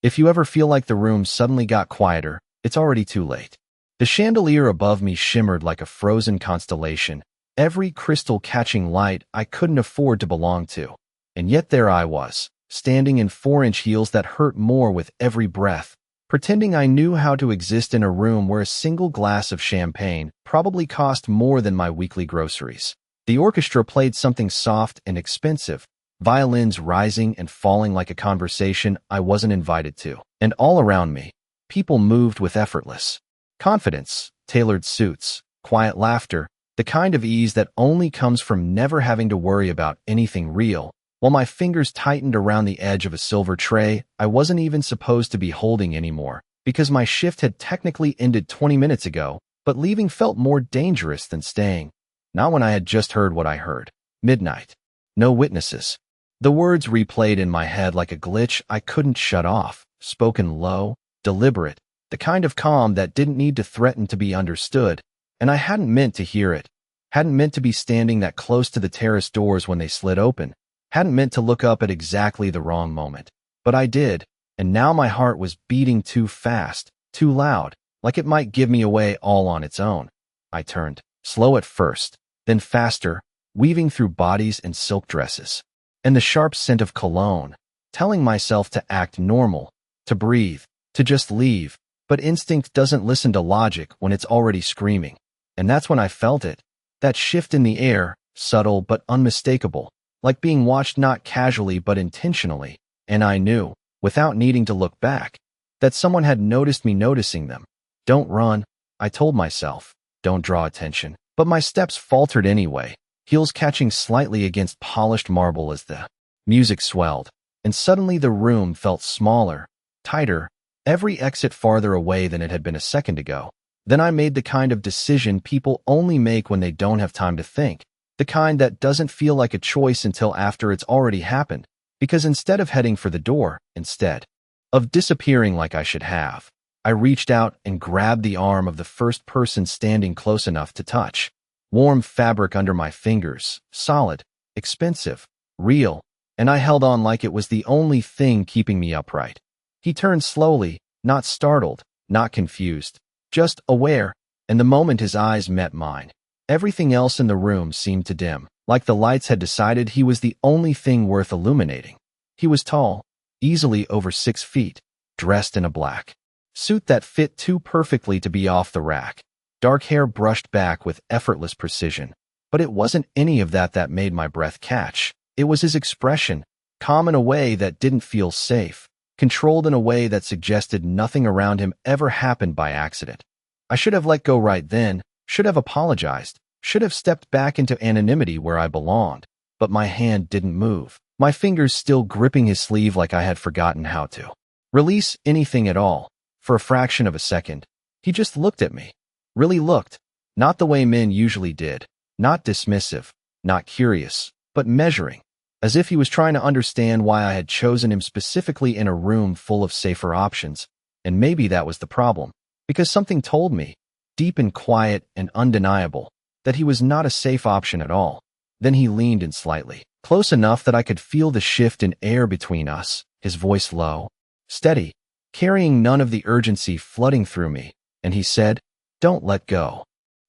If you ever feel like the room suddenly got quieter, it's already too late. The chandelier above me shimmered like a frozen constellation, every crystal catching light I couldn't afford to belong to. And yet there I was, standing in 4-inch heels that hurt more with every breath, pretending I knew how to exist in a room where a single glass of champagne probably cost more than my weekly groceries. The orchestra played something soft and expensive, violins rising and falling like a conversation I wasn't invited to. And all around me, people moved with effortless confidence, tailored suits, quiet laughter, the kind of ease that only comes from never having to worry about anything real. While my fingers tightened around the edge of a silver tray I wasn't even supposed to be holding anymore, because my shift had technically ended 20 minutes ago, but leaving felt more dangerous than staying. Not when I had just heard what I heard. Midnight. No witnesses. The words replayed in my head like a glitch I couldn't shut off, spoken low, deliberate, the kind of calm that didn't need to threaten to be understood, and I hadn't meant to hear it. Hadn't meant to be standing that close to the terrace doors when they slid open. Hadn't meant to look up at exactly the wrong moment. But I did, and now my heart was beating too fast, too loud, like it might give me away all on its own. I turned, slow at first, then faster, weaving through bodies and silk dresses, and the sharp scent of cologne, telling myself to act normal, to breathe, to just leave, but instinct doesn't listen to logic when it's already screaming. And that's when I felt it, that shift in the air, subtle but unmistakable, like being watched not casually but intentionally, and I knew, without needing to look back, that someone had noticed me noticing them. Don't run, I told myself, don't draw attention, but my steps faltered anyway, heels catching slightly against polished marble as the music swelled, and suddenly the room felt smaller, tighter, every exit farther away than it had been a second ago. Then I made the kind of decision people only make when they don't have time to think, the kind that doesn't feel like a choice until after it's already happened, because instead of heading for the door, instead of disappearing like I should have, I reached out and grabbed the arm of the first person standing close enough to touch. Warm fabric under my fingers, solid, expensive, real, and I held on like it was the only thing keeping me upright. He turned slowly, not startled, not confused, just aware, and the moment his eyes met mine, everything else in the room seemed to dim, like the lights had decided he was the only thing worth illuminating. He was tall, easily over 6 feet, dressed in a black suit that fit too perfectly to be off the rack. Dark hair brushed back with effortless precision, but it wasn't any of that made my breath catch. It was his expression, calm in a way that didn't feel safe, controlled in a way that suggested nothing around him ever happened by accident. I should have let go right then, should have apologized, should have stepped back into anonymity where I belonged, but my hand didn't move, my fingers still gripping his sleeve like I had forgotten how to release anything at all. For a fraction of a second, he just looked at me. Really looked, not the way men usually did, not dismissive, not curious, but measuring, as if he was trying to understand why I had chosen him specifically in a room full of safer options. And maybe that was the problem, because something told me, deep and quiet and undeniable, that he was not a safe option at all. Then he leaned in slightly, close enough that I could feel the shift in air between us, his voice low, steady, carrying none of the urgency flooding through me, and he said, "Don't let go."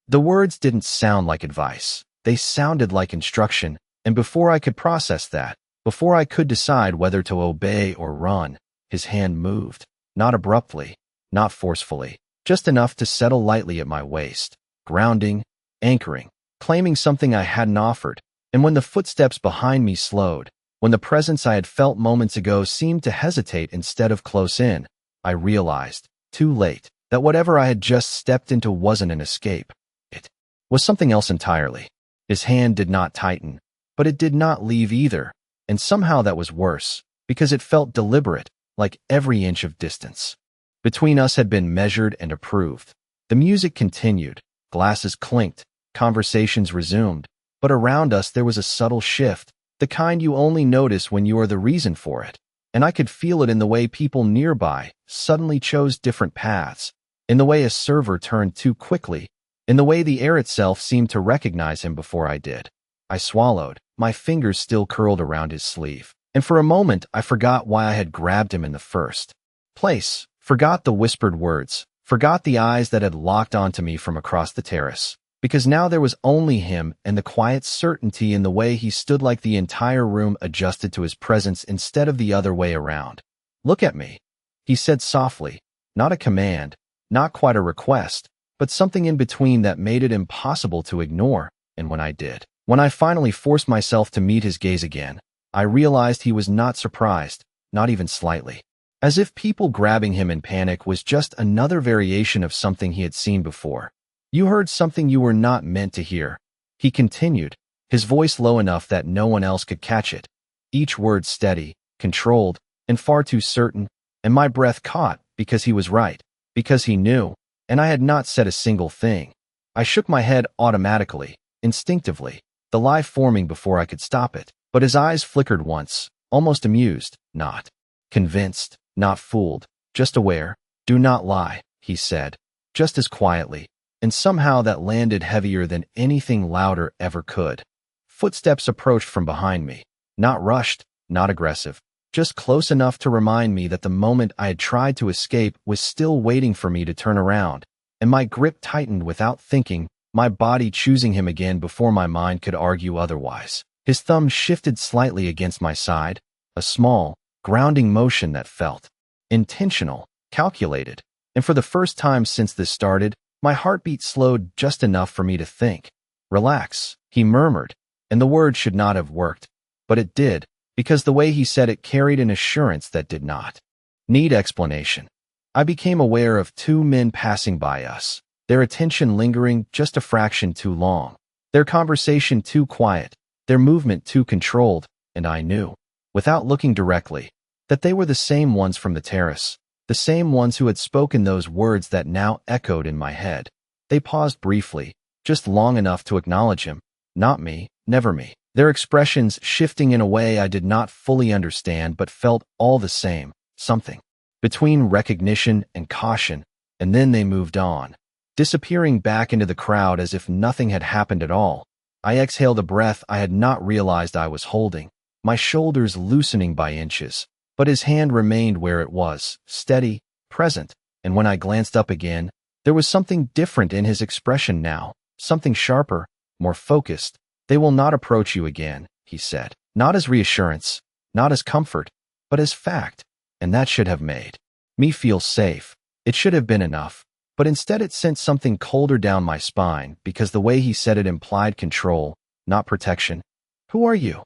The words didn't sound like advice. They sounded like instruction, and before I could process that, before I could decide whether to obey or run, his hand moved, not abruptly, not forcefully, just enough to settle lightly at my waist, grounding, anchoring, claiming something I hadn't offered. And when the footsteps behind me slowed, when the presence I had felt moments ago seemed to hesitate instead of close in, I realized, too late, that whatever I had just stepped into wasn't an escape. It was something else entirely. His hand did not tighten, but it did not leave either, and somehow that was worse, because it felt deliberate, like every inch of distance between us had been measured and approved. The music continued, glasses clinked, conversations resumed, but around us there was a subtle shift, the kind you only notice when you are the reason for it. And I could feel it in the way people nearby suddenly chose different paths, in the way a server turned too quickly, in the way the air itself seemed to recognize him before I did. I swallowed, my fingers still curled around his sleeve, and for a moment I forgot why I had grabbed him in the first place, forgot the whispered words, forgot the eyes that had locked onto me from across the terrace. Because now there was only him and the quiet certainty in the way he stood, like the entire room adjusted to his presence instead of the other way around. "Look at me," he said softly, not a command, not quite a request, but something in between that made it impossible to ignore. And when I did, when I finally forced myself to meet his gaze again, I realized he was not surprised, not even slightly. As if people grabbing him in panic was just another variation of something he had seen before. "You heard something you were not meant to hear," he continued, his voice low enough that no one else could catch it. Each word steady, controlled, and far too certain, and my breath caught because he was right, because he knew, and I had not said a single thing. I shook my head automatically, instinctively, the lie forming before I could stop it, but his eyes flickered once, almost amused, not convinced, not fooled, just aware. "Do not lie," he said, just as quietly, and somehow that landed heavier than anything louder ever could. Footsteps approached from behind me, not rushed, not aggressive, just close enough to remind me that the moment I had tried to escape was still waiting for me to turn around, and my grip tightened without thinking, my body choosing him again before my mind could argue otherwise. His thumb shifted slightly against my side, a small, grounding motion that felt intentional, calculated, and for the first time since this started, my heartbeat slowed just enough for me to think. "Relax," he murmured, and the word should not have worked, but it did, because the way he said it carried an assurance that did not need explanation. I became aware of two men passing by us, their attention lingering just a fraction too long, their conversation too quiet, their movement too controlled, and I knew, without looking directly, that they were the same ones from the terrace, the same ones who had spoken those words that now echoed in my head. They paused briefly, just long enough to acknowledge him, not me, never me, their expressions shifting in a way I did not fully understand but felt all the same, something between recognition and caution, and then they moved on, disappearing back into the crowd as if nothing had happened at all. I exhaled a breath I had not realized I was holding, my shoulders loosening by inches. But his hand remained where it was, steady, present, and when I glanced up again, there was something different in his expression now, something sharper, more focused. "They will not approach you again," he said, not as reassurance, not as comfort, but as fact, and that should have made me feel safe. It should have been enough, but instead it sent something colder down my spine because the way he said it implied control, not protection. "Who are you?"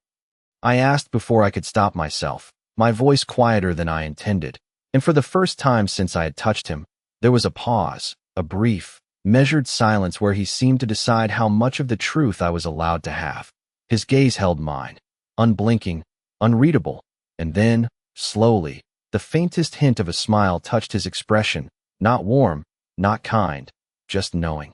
I asked before I could stop myself, my voice quieter than I intended, and for the first time since I had touched him, there was a pause, a brief, measured silence where he seemed to decide how much of the truth I was allowed to have. His gaze held mine, unblinking, unreadable, and then, slowly, the faintest hint of a smile touched his expression, not warm, not kind, just knowing.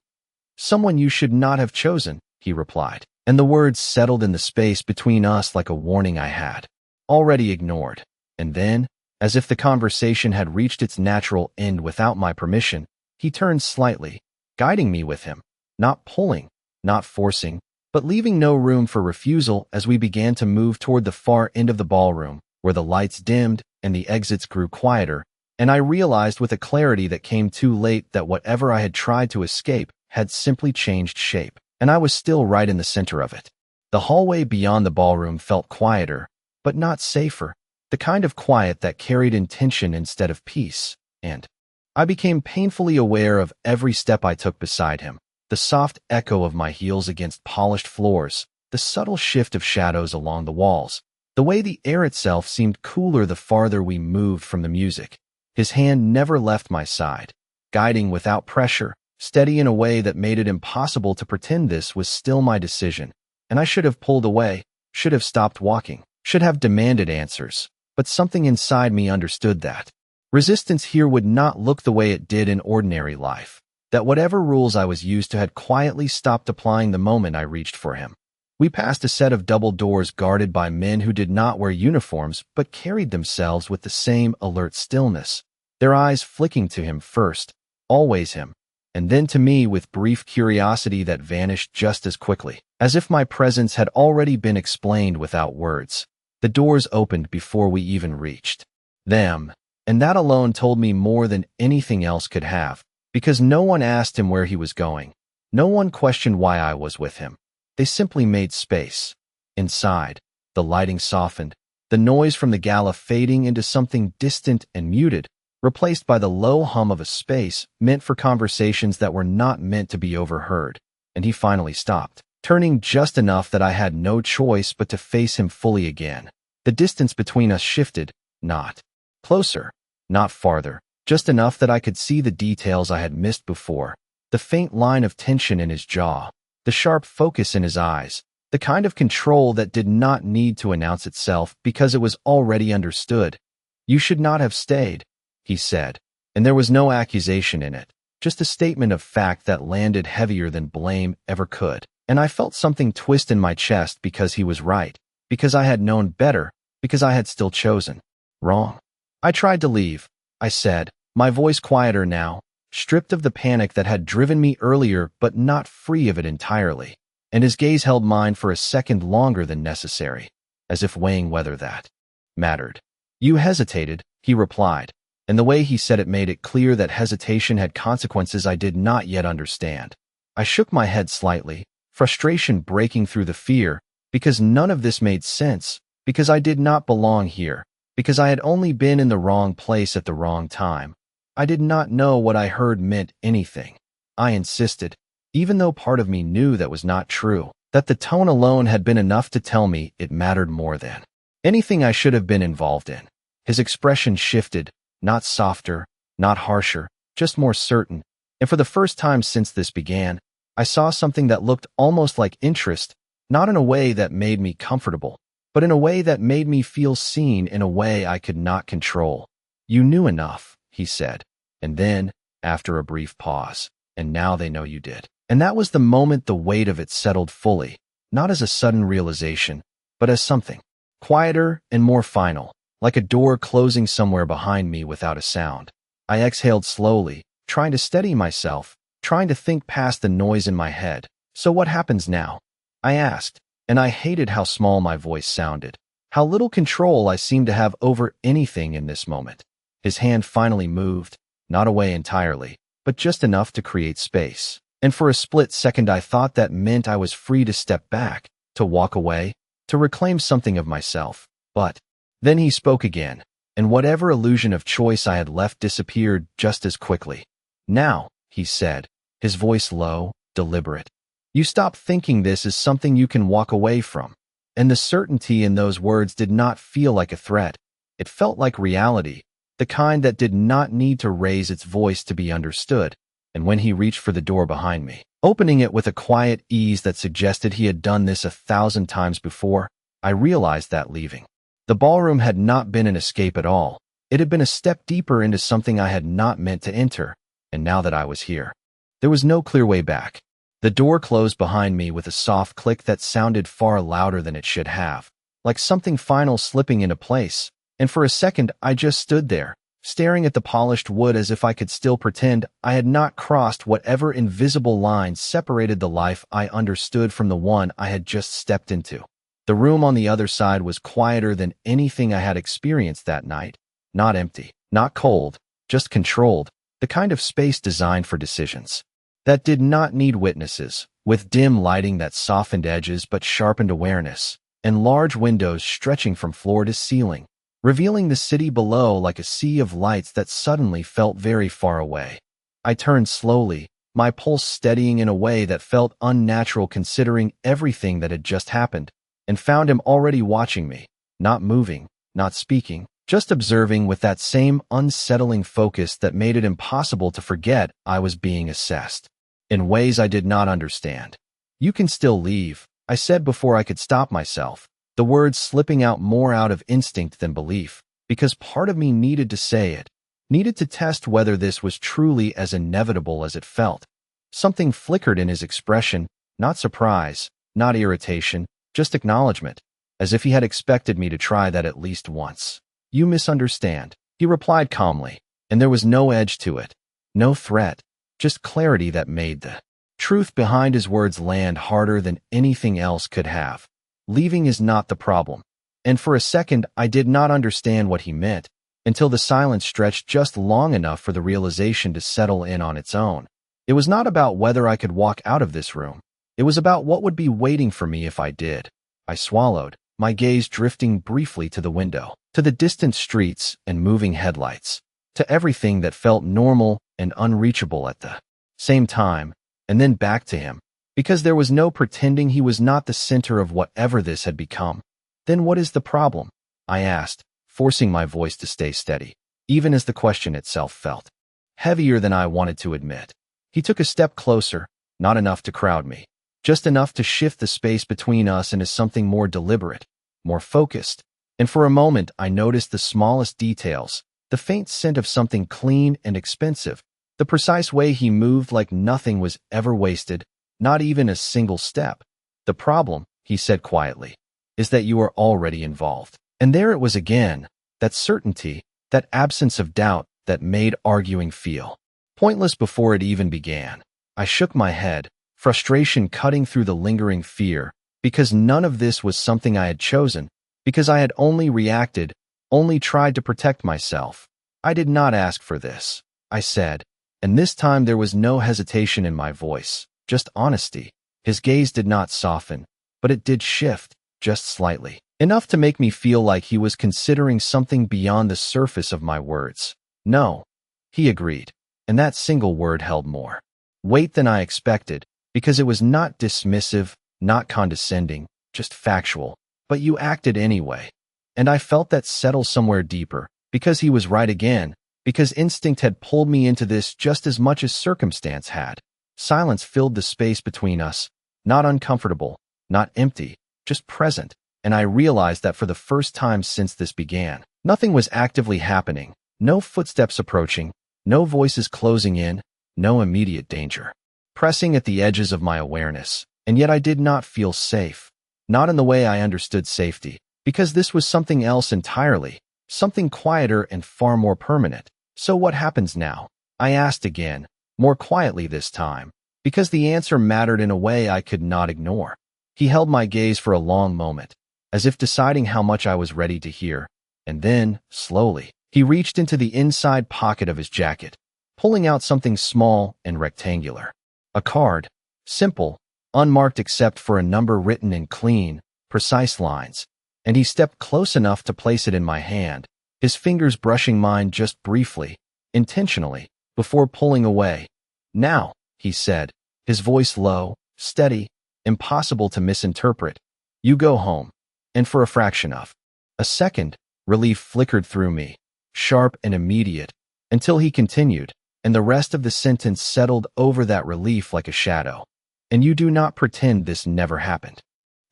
"Someone you should not have chosen," he replied, and the words settled in the space between us like a warning I had already ignored. And then, as if the conversation had reached its natural end without my permission, he turned slightly, guiding me with him, not pulling, not forcing, but leaving no room for refusal as we began to move toward the far end of the ballroom, where the lights dimmed and the exits grew quieter, and I realized with a clarity that came too late that whatever I had tried to escape had simply changed shape, and I was still right in the center of it. The hallway beyond the ballroom felt quieter, but not safer, the kind of quiet that carried intention instead of peace, and I became painfully aware of every step I took beside him, the soft echo of my heels against polished floors, the subtle shift of shadows along the walls, the way the air itself seemed cooler the farther we moved from the music. His hand never left my side, guiding without pressure, steady in a way that made it impossible to pretend this was still my decision, and I should have pulled away, should have stopped walking, should have demanded answers, but something inside me understood that resistance here would not look the way it did in ordinary life, that whatever rules I was used to had quietly stopped applying the moment I reached for him. We passed a set of double doors guarded by men who did not wear uniforms but carried themselves with the same alert stillness, their eyes flicking to him first, always him, and then to me with brief curiosity that vanished just as quickly, as if my presence had already been explained without words. The doors opened before we even reached them, And that alone told me more than anything else could have, because no one asked him where he was going. No one questioned why I was with him. They simply made space. Inside, the lighting softened, the noise from the Gala fading into something distant and muted, replaced by the low hum of a space meant for conversations that were not meant to be overheard. And he finally stopped, turning just enough that I had no choice but to face him fully again. The distance between us shifted, not closer, not farther, just enough that I could see the details I had missed before. The faint line of tension in his jaw, the sharp focus in his eyes, the kind of control that did not need to announce itself because it was already understood. "You should not have stayed," he said, and there was no accusation in it, just a statement of fact that landed heavier than blame ever could. And I felt something twist in my chest because he was right, because I had known better, because I had still chosen wrong. "I tried to leave," I said, my voice quieter now, stripped of the panic that had driven me earlier but not free of it entirely. And his gaze held mine for a second longer than necessary, as if weighing whether that mattered. "You hesitated," he replied, and the way he said it made it clear that hesitation had consequences I did not yet understand. I shook my head slightly, frustration breaking through the fear, because none of this made sense, because I did not belong here, because I had only been in the wrong place at the wrong time. I did not know what I heard meant anything. I insisted, even though part of me knew that was not true, that the tone alone had been enough to tell me it mattered more than anything I should have been involved in. His expression shifted, not softer, not harsher, just more certain, and for the first time since this began, I saw something that looked almost like interest, not in a way that made me comfortable, but in a way that made me feel seen in a way I could not control. "You knew enough," he said, and then, after a brief pause, "and now they know you did." And that was the moment the weight of it settled fully, not as a sudden realization, but as something quieter and more final, like a door closing somewhere behind me without a sound. I exhaled slowly, trying to steady myself, trying to think past the noise in my head. "So what happens now?" I asked, and I hated how small my voice sounded, how little control I seemed to have over anything in this moment. His hand finally moved, not away entirely, but just enough to create space. And for a split second I thought that meant I was free to step back, to walk away, to reclaim something of myself. But then he spoke again, and whatever illusion of choice I had left disappeared just as quickly. "Now," he said, his voice low, deliberate, "you stop thinking this is something you can walk away from." And the certainty in those words did not feel like a threat. It felt like reality, the kind that did not need to raise its voice to be understood. And when he reached for the door behind me, opening it with a quiet ease that suggested he had done this 1,000 times before, I realized that leaving the ballroom had not been an escape at all. It had been a step deeper into something I had not meant to enter, and now that I was here, there was no clear way back. The door closed behind me with a soft click that sounded far louder than it should have, like something final slipping into place, and for a second I just stood there, staring at the polished wood as if I could still pretend I had not crossed whatever invisible line separated the life I understood from the one I had just stepped into. The room on the other side was quieter than anything I had experienced that night. Not empty, not cold, just controlled, the kind of space designed for decisions that did not need witnesses, with dim lighting that softened edges but sharpened awareness, and large windows stretching from floor to ceiling, revealing the city below like a sea of lights that suddenly felt very far away. I turned slowly, my pulse steadying in a way that felt unnatural considering everything that had just happened, and found him already watching me, not moving, not speaking, just observing with that same unsettling focus that made it impossible to forget I was being assessed in ways I did not understand. "You can still leave," I said before I could stop myself, the words slipping out more out of instinct than belief, because part of me needed to say it, needed to test whether this was truly as inevitable as it felt. Something flickered in his expression, not surprise, not irritation, just acknowledgement, as if he had expected me to try that at least once. "You misunderstand," he replied calmly, and there was no edge to it, no threat, just clarity that made the truth behind his words land harder than anything else could have. "Leaving is not the problem." And for a second, I did not understand what he meant, until the silence stretched just long enough for the realization to settle in on its own. It was not about whether I could walk out of this room. It was about what would be waiting for me if I did. I swallowed, my gaze drifting briefly to the window, to the distant streets and moving headlights, to everything that felt normal and unreachable at the same time, and then back to him, because there was no pretending he was not the center of whatever this had become. Then what is the problem? I asked, forcing my voice to stay steady, even as the question itself felt heavier than I wanted to admit. He took a step closer, not enough to crowd me, just enough to shift the space between us into something more deliberate, more focused. And for a moment, I noticed the smallest details, the faint scent of something clean and expensive, the precise way he moved like nothing was ever wasted, not even a single step. The problem, he said quietly, is that you are already involved. And there it was again, that certainty, that absence of doubt that made arguing feel pointless before it even began. I shook my head, frustration cutting through the lingering fear, because none of this was something I had chosen, because I had only reacted, only tried to protect myself. I did not ask for this, I said, and this time there was no hesitation in my voice, just honesty. His gaze did not soften, but it did shift, just slightly, enough to make me feel like he was considering something beyond the surface of my words. No, he agreed, and that single word held more weight than I expected, because it was not dismissive, not condescending, just factual. But you acted anyway. And I felt that settle somewhere deeper, because he was right again, because instinct had pulled me into this just as much as circumstance had. Silence filled the space between us, not uncomfortable, not empty, just present, and I realized that for the first time since this began, nothing was actively happening, no footsteps approaching, no voices closing in, no immediate danger pressing at the edges of my awareness, and yet I did not feel safe. Not in the way I understood safety, because this was something else entirely, something quieter and far more permanent. So what happens now? I asked again, more quietly this time, because the answer mattered in a way I could not ignore. He held my gaze for a long moment, as if deciding how much I was ready to hear, and then, slowly, he reached into the inside pocket of his jacket, pulling out something small and rectangular. A card, simple, unmarked except for a number written in clean, precise lines, and he stepped close enough to place it in my hand, his fingers brushing mine just briefly, intentionally, before pulling away. Now, he said, his voice low, steady, impossible to misinterpret. You go home. And for a fraction of a second, relief flickered through me, sharp and immediate, until he continued, and the rest of the sentence settled over that relief like a shadow. And you do not pretend this never happened.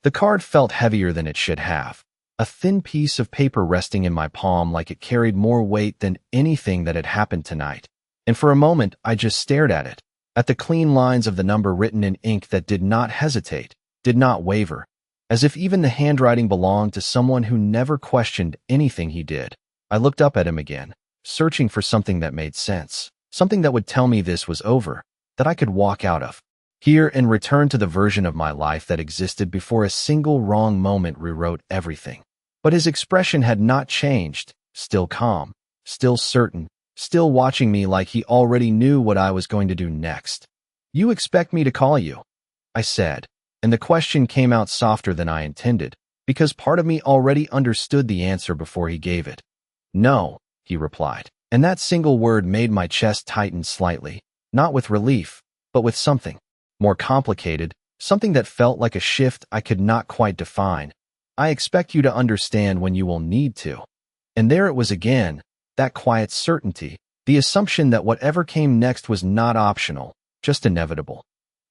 The card felt heavier than it should have, a thin piece of paper resting in my palm like it carried more weight than anything that had happened tonight. And for a moment, I just stared at it, at the clean lines of the number written in ink that did not hesitate, did not waver, as if even the handwriting belonged to someone who never questioned anything he did. I looked up at him again, searching for something that made sense, something that would tell me this was over, that I could walk out of here and return to the version of my life that existed before a single wrong moment rewrote everything. But his expression had not changed, still calm, still certain, still watching me like he already knew what I was going to do next. You expect me to call you? I said, and the question came out softer than I intended, because part of me already understood the answer before he gave it. No, he replied, and that single word made my chest tighten slightly, not with relief, but with something more complicated, something that felt like a shift I could not quite define. I expect you to understand when you will need to. And there it was again, that quiet certainty, the assumption that whatever came next was not optional, just inevitable.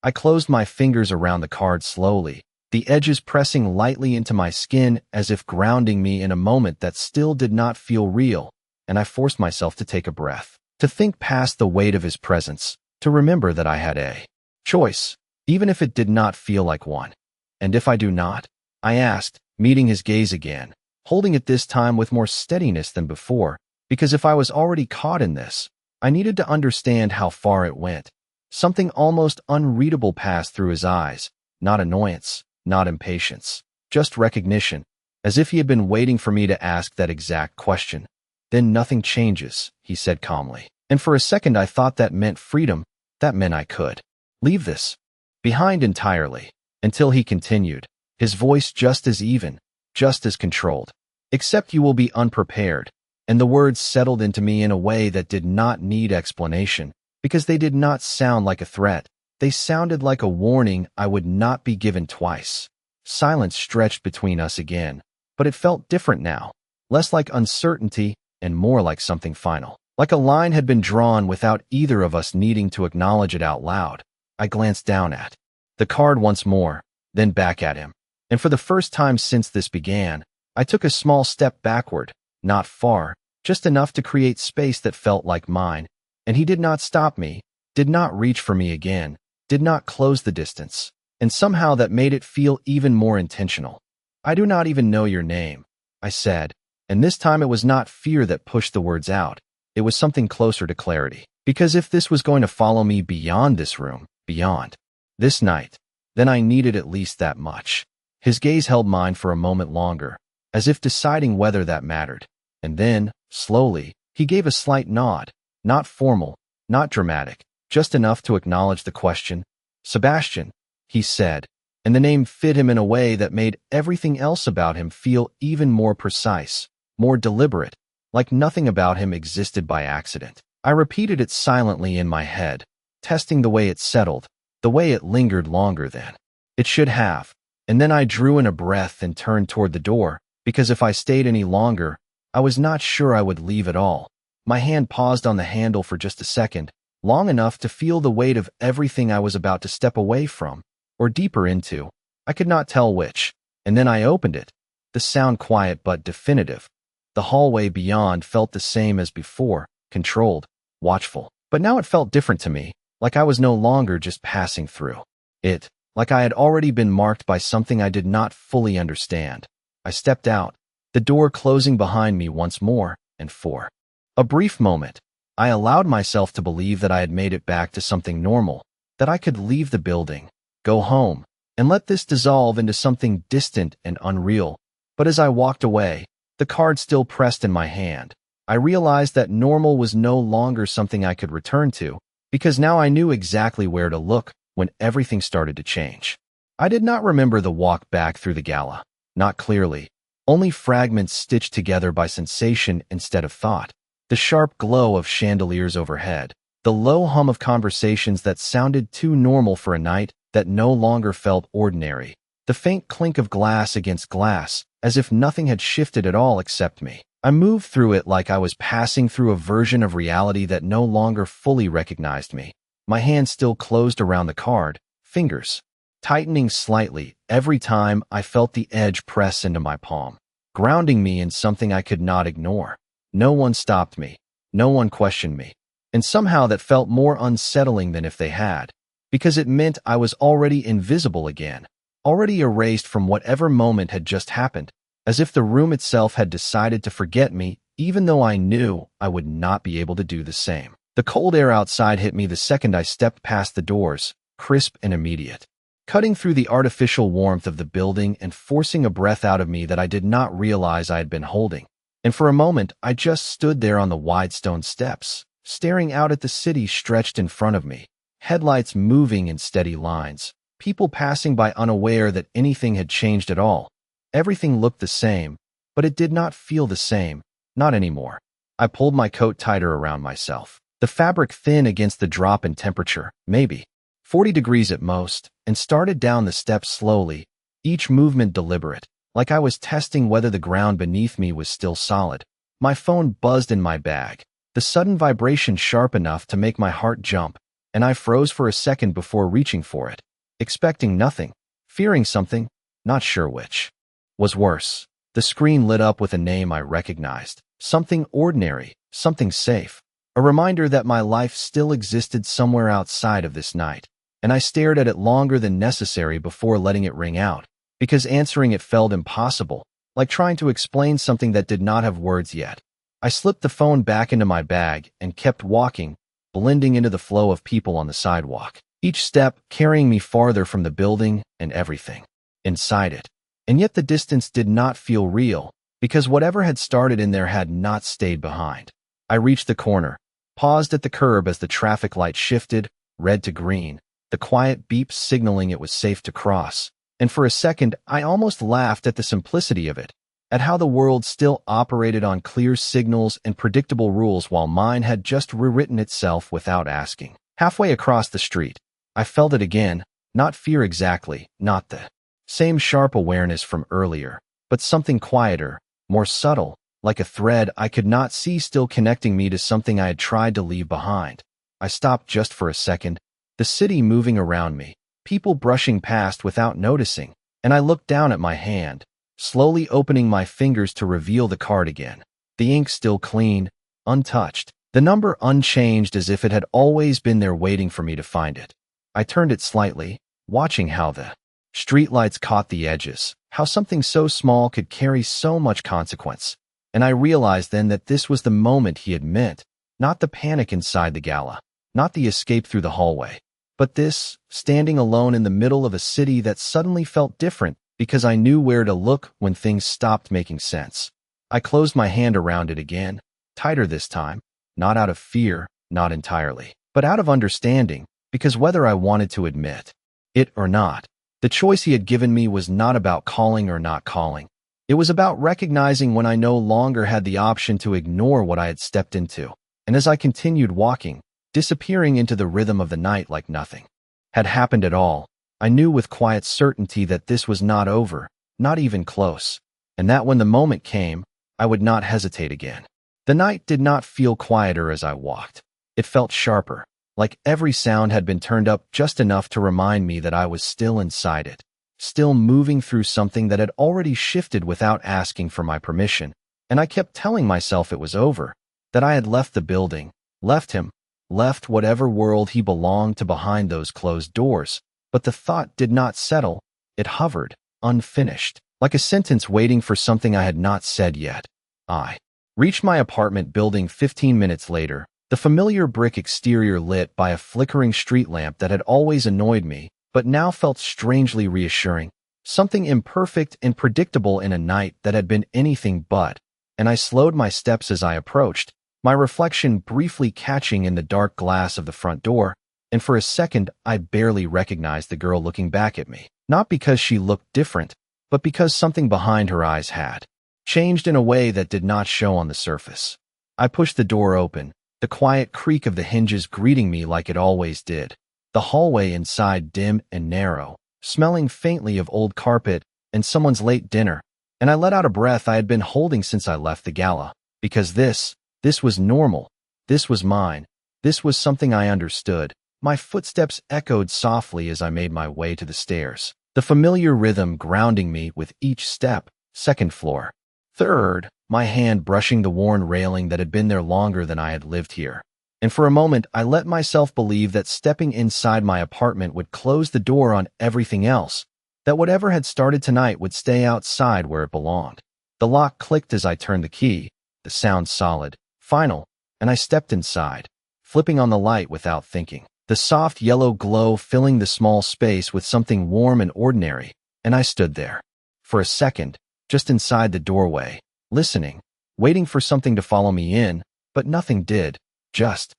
I closed my fingers around the card slowly, the edges pressing lightly into my skin as if grounding me in a moment that still did not feel real, and I forced myself to take a breath, to think past the weight of his presence, to remember that I had a choice, even if it did not feel like one. And if I do not? I asked, meeting his gaze again, holding it this time with more steadiness than before, because if I was already caught in this, I needed to understand how far it went. Something almost unreadable passed through his eyes, not annoyance, not impatience, just recognition, as if he had been waiting for me to ask that exact question. Then nothing changes, he said calmly. And for a second I thought that meant freedom, that meant I could leave this behind entirely, until he continued, his voice just as even, just as controlled. Except you will be unprepared. And the words settled into me in a way that did not need explanation, because they did not sound like a threat. They sounded like a warning I would not be given twice. Silence stretched between us again, but it felt different now, less like uncertainty and more like something final. Like a line had been drawn without either of us needing to acknowledge it out loud. I glanced down at the card once more, then back at him. And for the first time since this began, I took a small step backward, not far, just enough to create space that felt like mine. And he did not stop me, did not reach for me again, did not close the distance. And somehow that made it feel even more intentional. I do not even know your name, I said, and this time it was not fear that pushed the words out. It was something closer to clarity. Because if this was going to follow me beyond this room, beyond this night, then I needed at least that much. His gaze held mine for a moment longer, as if deciding whether that mattered. And then, slowly, he gave a slight nod, not formal, not dramatic, just enough to acknowledge the question. Sebastian, he said, and the name fit him in a way that made everything else about him feel even more precise, more deliberate, like nothing about him existed by accident. I repeated it silently in my head, testing the way it settled, the way it lingered longer than it should have. And then I drew in a breath and turned toward the door, because if I stayed any longer, I was not sure I would leave at all. My hand paused on the handle for just a second, long enough to feel the weight of everything I was about to step away from, or deeper into. I could not tell which. And then I opened it. The sound quiet but definitive. The hallway beyond felt the same as before, controlled, watchful. But now it felt different to me, like I was no longer just passing through it, like I had already been marked by something I did not fully understand. I stepped out, the door closing behind me once more, and for a brief moment, I allowed myself to believe that I had made it back to something normal, that I could leave the building, go home, and let this dissolve into something distant and unreal. But as I walked away, the card still pressed in my hand, I realized that normal was no longer something I could return to, because now I knew exactly where to look when everything started to change. I did not remember the walk back through the Gala, not clearly, only fragments stitched together by sensation instead of thought. The sharp glow of chandeliers overhead, the low hum of conversations that sounded too normal for a night that no longer felt ordinary, the faint clink of glass against glass, as if nothing had shifted at all except me. I moved through it like I was passing through a version of reality that no longer fully recognized me. My hand still closed around the card, fingers tightening slightly every time I felt the edge press into my palm, grounding me in something I could not ignore. No one stopped me. No one questioned me. And somehow that felt more unsettling than if they had, because it meant I was already invisible again, already erased from whatever moment had just happened, as if the room itself had decided to forget me, even though I knew I would not be able to do the same. The cold air outside hit me the second I stepped past the doors, crisp and immediate, cutting through the artificial warmth of the building and forcing a breath out of me that I did not realize I had been holding. And for a moment, I just stood there on the wide stone steps, staring out at the city stretched in front of me, headlights moving in steady lines, people passing by unaware that anything had changed at all. Everything looked the same, but it did not feel the same, not anymore. I pulled my coat tighter around myself, the fabric thin against the drop in temperature, maybe 40 degrees at most, and started down the steps slowly, each movement deliberate, like I was testing whether the ground beneath me was still solid. My phone buzzed in my bag, the sudden vibration sharp enough to make my heart jump, and I froze for a second before reaching for it, expecting nothing, fearing something, not sure which was worse. The screen lit up with a name I recognized, something ordinary, something safe, a reminder that my life still existed somewhere outside of this night, and I stared at it longer than necessary before letting it ring out, because answering it felt impossible, like trying to explain something that did not have words yet. I slipped the phone back into my bag and kept walking, blending into the flow of people on the sidewalk, each step carrying me farther from the building and everything inside it. And yet the distance did not feel real, because whatever had started in there had not stayed behind. I reached the corner, paused at the curb as the traffic light shifted, red to green, the quiet beep signaling it was safe to cross. And for a second, I almost laughed at the simplicity of it, at how the world still operated on clear signals and predictable rules while mine had just rewritten itself without asking. Halfway across the street, I felt it again, not fear exactly, not the same sharp awareness from earlier, but something quieter, more subtle, like a thread I could not see still connecting me to something I had tried to leave behind. I stopped just for a second, the city moving around me, people brushing past without noticing, and I looked down at my hand, slowly opening my fingers to reveal the card again. The ink still clean, untouched, the number unchanged as if it had always been there waiting for me to find it. I turned it slightly, watching how the streetlights caught the edges, how something so small could carry so much consequence. And I realized then that this was the moment he had meant, not the panic inside the gala, not the escape through the hallway, but this, standing alone in the middle of a city that suddenly felt different because I knew where to look when things stopped making sense. I closed my hand around it again, tighter this time, not out of fear, not entirely, but out of understanding, because whether I wanted to admit it or not, the choice he had given me was not about calling or not calling. It was about recognizing when I no longer had the option to ignore what I had stepped into. And as I continued walking, disappearing into the rhythm of the night like nothing had happened at all, I knew with quiet certainty that this was not over, not even close, and that when the moment came, I would not hesitate again. The night did not feel quieter as I walked. It felt sharper, like every sound had been turned up just enough to remind me that I was still inside it, still moving through something that had already shifted without asking for my permission. And I kept telling myself it was over, that I had left the building, left him, left whatever world he belonged to behind those closed doors. But the thought did not settle. It hovered, unfinished, like a sentence waiting for something I had not said yet. I reached my apartment building 15 minutes later, the familiar brick exterior lit by a flickering street lamp that had always annoyed me, but now felt strangely reassuring, something imperfect and predictable in a night that had been anything but. And I slowed my steps as I approached, my reflection briefly catching in the dark glass of the front door, and for a second I barely recognized the girl looking back at me, not because she looked different, but because something behind her eyes had changed in a way that did not show on the surface. I pushed the door open, the quiet creak of the hinges greeting me like it always did, the hallway inside dim and narrow, smelling faintly of old carpet and someone's late dinner, and I let out a breath I had been holding since I left the gala, because this was normal, this was mine, this was something I understood. My footsteps echoed softly as I made my way to the stairs, the familiar rhythm grounding me with each step. Second floor. Third, my hand brushing the worn railing that had been there longer than I had lived here. And for a moment, I let myself believe that stepping inside my apartment would close the door on everything else, that whatever had started tonight would stay outside where it belonged. The lock clicked as I turned the key, the sound solid, final, and I stepped inside, flipping on the light without thinking. The soft yellow glow filling the small space with something warm and ordinary, and I stood there. For a second, just inside the doorway, listening, waiting for something to follow me in, but nothing did, just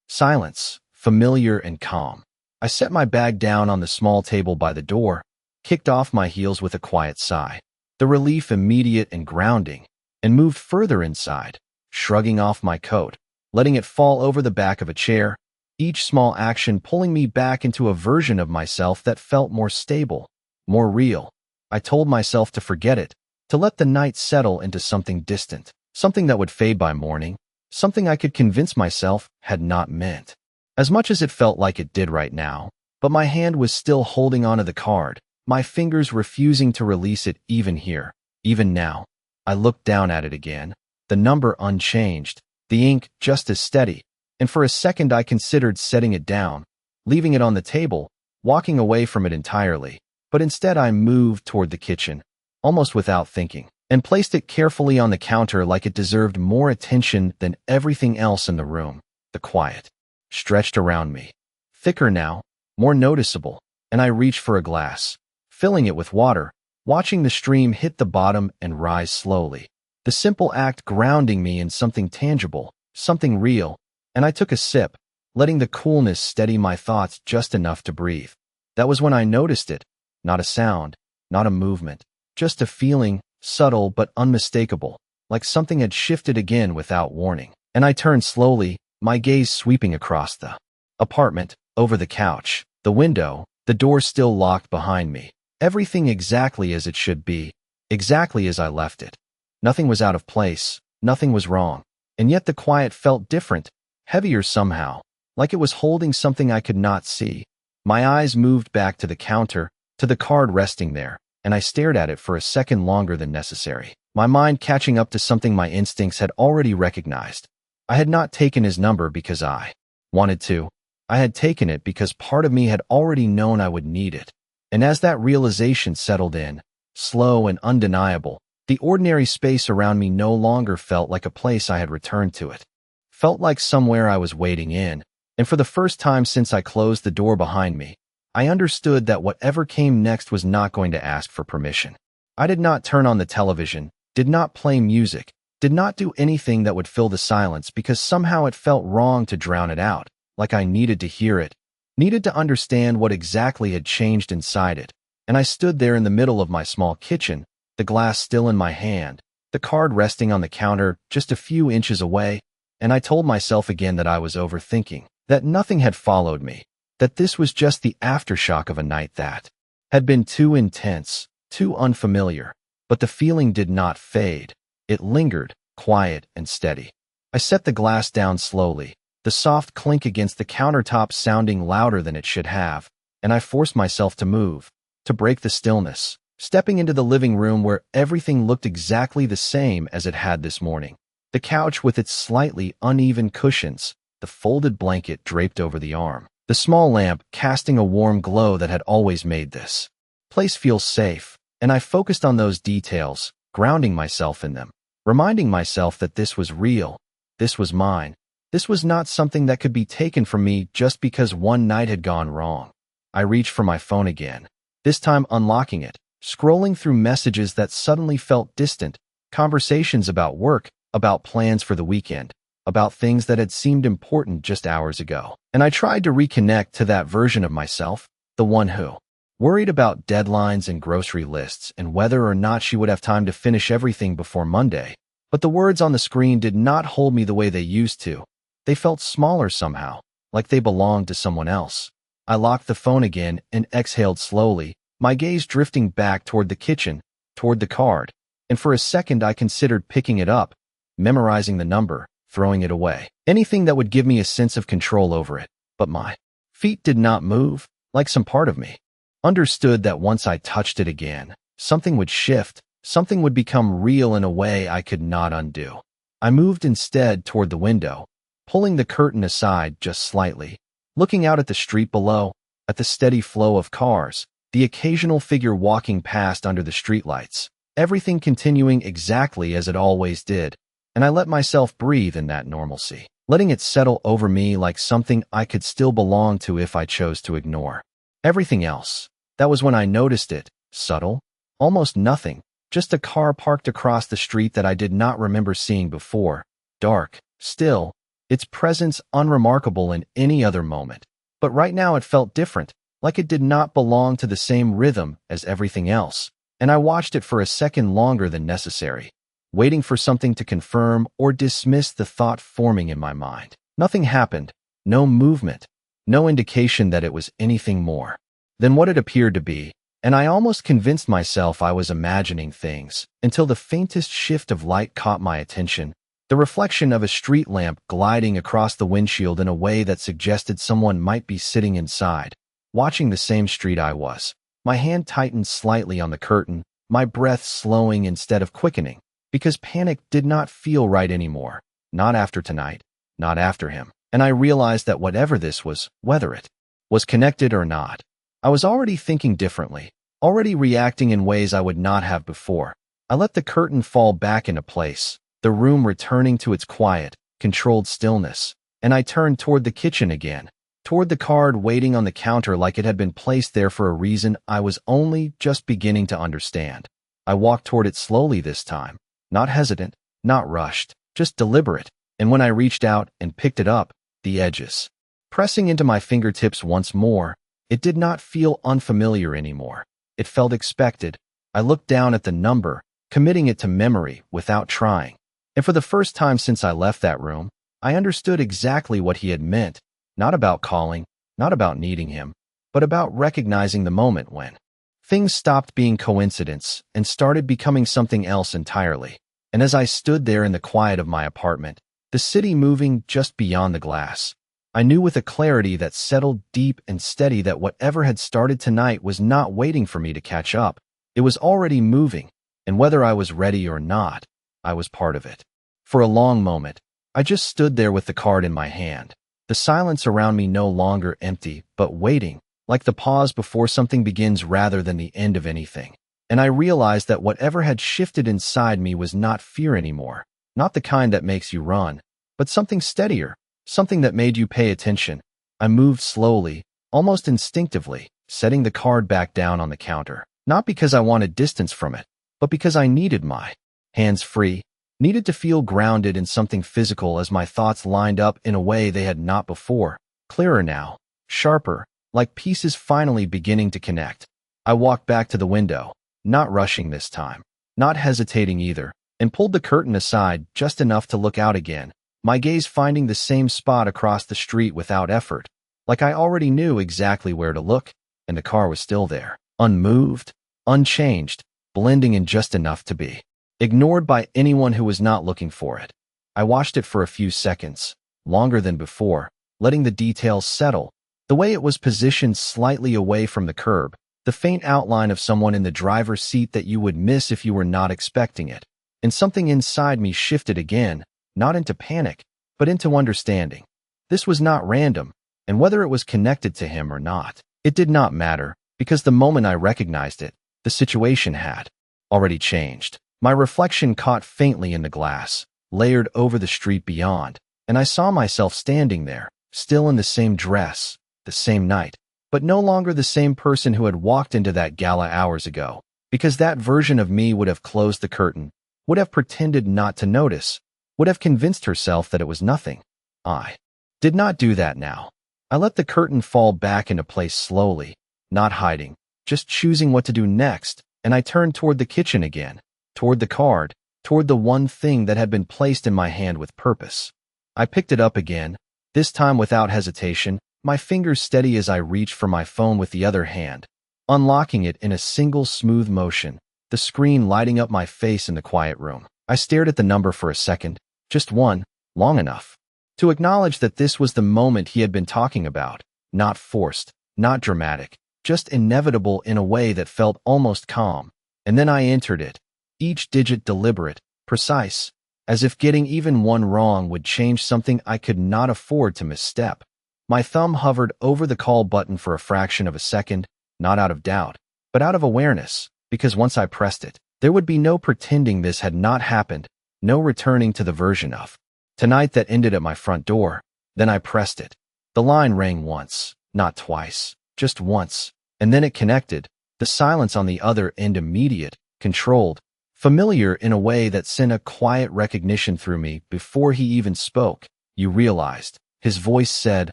silence, familiar and calm. I set my bag down on the small table by the door, kicked off my heels with a quiet sigh, the relief immediate and grounding, and moved further inside, shrugging off my coat, letting it fall over the back of a chair, each small action pulling me back into a version of myself that felt more stable, more real. I told myself to forget it, to let the night settle into something distant, something that would fade by morning, something I could convince myself had not meant as much as it felt like it did right now. But my hand was still holding onto the card, my fingers refusing to release it even here, even now. I looked down at it again, the number unchanged, the ink just as steady, and for a second I considered setting it down, leaving it on the table, walking away from it entirely. But instead I moved toward the kitchen, almost without thinking, and placed it carefully on the counter like it deserved more attention than everything else in the room. The quiet stretched around me, thicker now, more noticeable, and I reached for a glass, filling it with water, watching the stream hit the bottom and rise slowly. The simple act grounding me in something tangible, something real, and I took a sip, letting the coolness steady my thoughts just enough to breathe. That was when I noticed it. Not a sound, not a movement, just a feeling, subtle but unmistakable, like something had shifted again without warning. And I turned slowly, my gaze sweeping across the apartment, over the couch, the window, the door still locked behind me. Everything exactly as it should be, exactly as I left it. Nothing was out of place, nothing was wrong. And yet the quiet felt different, heavier somehow, like it was holding something I could not see. My eyes moved back to the counter, to the card resting there, and I stared at it for a second longer than necessary, my mind catching up to something my instincts had already recognized. I had not taken his number because I wanted to. I had taken it because part of me had already known I would need it. And as that realization settled in, slow and undeniable, the ordinary space around me no longer felt like a place I had returned to. It felt like somewhere I was waiting in, and for the first time since I closed the door behind me, I understood that whatever came next was not going to ask for permission. I did not turn on the television, did not play music, did not do anything that would fill the silence because somehow it felt wrong to drown it out, like I needed to hear it, needed to understand what exactly had changed inside it. And I stood there in the middle of my small kitchen, the glass still in my hand, the card resting on the counter just a few inches away, and I told myself again that I was overthinking, that nothing had followed me, that this was just the aftershock of a night that had been too intense, too unfamiliar. But the feeling did not fade. It lingered, quiet and steady. I set the glass down slowly, the soft clink against the countertop sounding louder than it should have, and I forced myself to move, to break the stillness, stepping into the living room where everything looked exactly the same as it had this morning. The couch with its slightly uneven cushions, the folded blanket draped over the arm, the small lamp casting a warm glow that had always made this place feel safe, and I focused on those details, grounding myself in them, reminding myself that this was real, this was mine, this was not something that could be taken from me just because one night had gone wrong. I reached for my phone again, this time unlocking it, scrolling through messages that suddenly felt distant, conversations about work, about plans for the weekend, about things that had seemed important just hours ago. And I tried to reconnect to that version of myself, the one who worried about deadlines and grocery lists and whether or not she would have time to finish everything before Monday. But the words on the screen did not hold me the way they used to. They felt smaller somehow, like they belonged to someone else. I locked the phone again and exhaled slowly, my gaze drifting back toward the kitchen, toward the card, and for a second I considered picking it up, memorizing the number, throwing it away. Anything that would give me a sense of control over it. But my feet did not move, like some part of me understood that once I touched it again, something would shift, something would become real in a way I could not undo. I moved instead toward the window, pulling the curtain aside just slightly, looking out at the street below, at the steady flow of cars, the occasional figure walking past under the streetlights, everything continuing exactly as it always did, and I let myself breathe in that normalcy, letting it settle over me like something I could still belong to if I chose to ignore everything else. That was when I noticed it, subtle, almost nothing, just a car parked across the street that I did not remember seeing before, dark, still, its presence unremarkable in any other moment. But right now it felt different, like it did not belong to the same rhythm as everything else, and I watched it for a second longer than necessary, waiting for something to confirm or dismiss the thought forming in my mind. Nothing happened, no movement, no indication that it was anything more than what it appeared to be, and I almost convinced myself I was imagining things, until the faintest shift of light caught my attention, the reflection of a street lamp gliding across the windshield in a way that suggested someone might be sitting inside, watching the same street I was. My hand tightened slightly on the curtain, my breath slowing instead of quickening, because panic did not feel right anymore, not after tonight, not after him. And I realized that whatever this was, whether it was connected or not, I was already thinking differently, already reacting in ways I would not have before. I let the curtain fall back into place, the room returning to its quiet, controlled stillness, and I turned toward the kitchen again, toward the card waiting on the counter like it had been placed there for a reason I was only just beginning to understand. I walked toward it slowly this time, Not hesitant, not rushed, just deliberate. And when I reached out and picked it up, the edges, pressing into my fingertips once more, it did not feel unfamiliar anymore. It felt expected. I looked down at the number, committing it to memory without trying. And for the first time since I left that room, I understood exactly what he had meant. Not about calling, not about needing him, but about recognizing the moment when things stopped being coincidence and started becoming something else entirely. And as I stood there in the quiet of my apartment, the city moving just beyond the glass, I knew with a clarity that settled deep and steady that whatever had started tonight was not waiting for me to catch up. It was already moving, and whether I was ready or not, I was part of it. For a long moment, I just stood there with the card in my hand, the silence around me no longer empty, but waiting, like the pause before something begins rather than the end of anything. And I realized that whatever had shifted inside me was not fear anymore, not the kind that makes you run, but something steadier, something that made you pay attention. I moved slowly, almost instinctively, setting the card back down on the counter, not because I wanted distance from it, but because I needed my hands free, needed to feel grounded in something physical as my thoughts lined up in a way they had not before, clearer now, sharper, like pieces finally beginning to connect. I walked back to the window, not rushing this time, not hesitating either, and pulled the curtain aside just enough to look out again, my gaze finding the same spot across the street without effort, like I already knew exactly where to look, and the car was still there, unmoved, unchanged, blending in just enough to be ignored by anyone who was not looking for it. I watched it for a few seconds, longer than before, letting the details settle, the way it was positioned slightly away from the curb, the faint outline of someone in the driver's seat that you would miss if you were not expecting it. And something inside me shifted again, not into panic, but into understanding. This was not random, and whether it was connected to him or not, it did not matter, because the moment I recognized it, the situation had already changed. My reflection caught faintly in the glass, layered over the street beyond, and I saw myself standing there, still in the same dress, the same night, but no longer the same person who had walked into that gala hours ago, because that version of me would have closed the curtain, would have pretended not to notice, would have convinced herself that it was nothing. I did not do that now. I let the curtain fall back into place slowly, not hiding, just choosing what to do next, and I turned toward the kitchen again, toward the card, toward the one thing that had been placed in my hand with purpose. I picked it up again, this time without hesitation, my fingers steady as I reached for my phone with the other hand, unlocking it in a single smooth motion, the screen lighting up my face in the quiet room. I stared at the number for a second, just one, long enough to acknowledge that this was the moment he had been talking about, not forced, not dramatic, just inevitable in a way that felt almost calm. And then I entered it, each digit deliberate, precise, as if getting even one wrong would change something I could not afford to misstep. My thumb hovered over the call button for a fraction of a second, not out of doubt, but out of awareness, because once I pressed it, there would be no pretending this had not happened, no returning to the version of tonight that ended at my front door. Then I pressed it. The line rang once, not twice, just once, and then it connected, the silence on the other end immediate, controlled, familiar in a way that sent a quiet recognition through me before he even spoke. You realized, his voice said,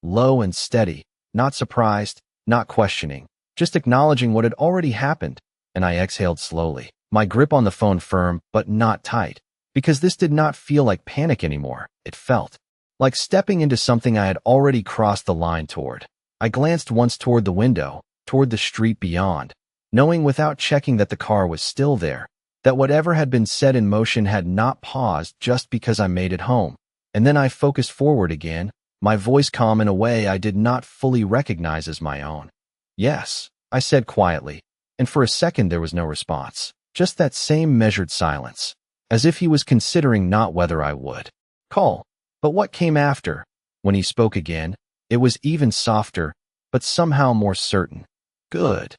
low and steady, not surprised, not questioning, just acknowledging what had already happened, and I exhaled slowly, my grip on the phone firm but not tight, because this did not feel like panic anymore. It felt like stepping into something I had already crossed the line toward. I glanced once toward the window, toward the street beyond, knowing without checking that the car was still there, that whatever had been set in motion had not paused just because I made it home. And then I focused forward again, my voice calm in a way I did not fully recognize as my own. Yes, I said quietly, and for a second there was no response, just that same measured silence, as if he was considering not whether I would call, but what came after. When he spoke again, it was even softer, but somehow more certain. Good.